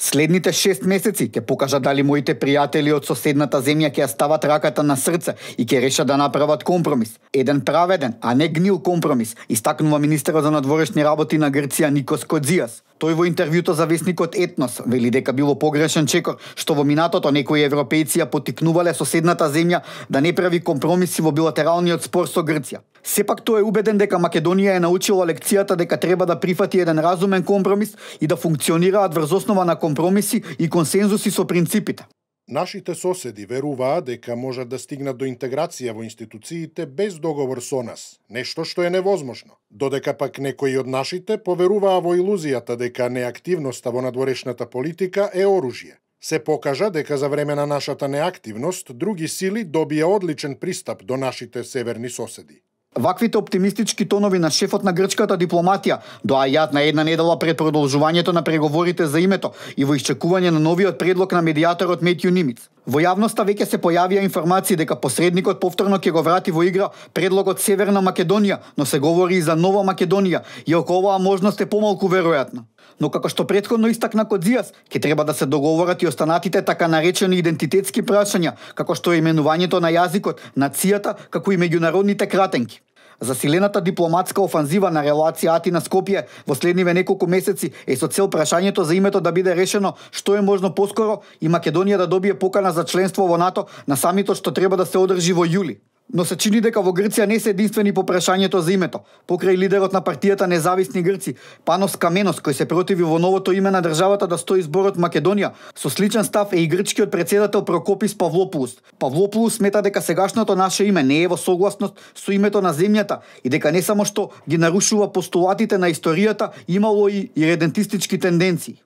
Следните 6 месеци ќе покажат дали моите пријатели од соседната земја ќе ја стават раката на срце и ќе решат да направат компромис. Еден праведен, а не гнил компромис, истакнува министерот за надворешни работи на Грција Никос Кодзијас. Тој во интервјуто за весникот Етнос вели дека било погрешен чекор што во минатото некои европејци ја поттикнувале соседната земја да не прави компромиси во билатералниот спор со Грција. Сепак тој е убеден дека Македонија е научила лекцијата дека треба да прифати еден разумен компромис и да функционираат врз основа на компромиси и консензуси со принципите. Нашите соседи веруваат дека можат да стигнат до интеграција во институциите без договор со нас, нешто што е невозможно. Додека пак некои од нашите поверуваа во илузијата дека неактивноста во надворешната политика е оружје. Се покажа дека за време на нашата неактивност други сили добија одличен пристап до нашите северни соседи. Ваквите оптимистички тонови на шефот на грчката дипломатија доаѓаат на една недела пред продолжувањето на преговорите за името и во исчекување на новиот предлог на медијаторот Метју Нимиц. Во јавноста веќе се појавија информации дека посредникот повторно ќе го врати во игра предлогот Северна Македонија, но се говори и за Нова Македонија, иако оваа можност е помалку веројатна. Но како што претходно истакна Кодзијас, ќе треба да се договорат и останатите така наречени идентитетски прашања, како што е именувањето на јазикот, нацијата, како и меѓународните кратенки. Засилената дипломатска офанзива на релација Атина-Скопје во следниве неколку месеци е со цел прашањето за името да биде решено што е можно поскоро и Македонија да добие покана за членство во НАТО на самитот што треба да се одржи во јули. Но се чини дека во Грција не се единствени по прашањето за името. Покрај лидерот на партијата Независни Грци, Панос Каменос, кој се противи во новото име на државата да стои зборот Македонија, со сличен став е и грчкиот председател Прокопис Павлопулос. Павлопулос смета дека сегашното наше име не е во согласност со името на земјата и дека не само што ги нарушува постулатите на историјата, имало и редентистички тенденции.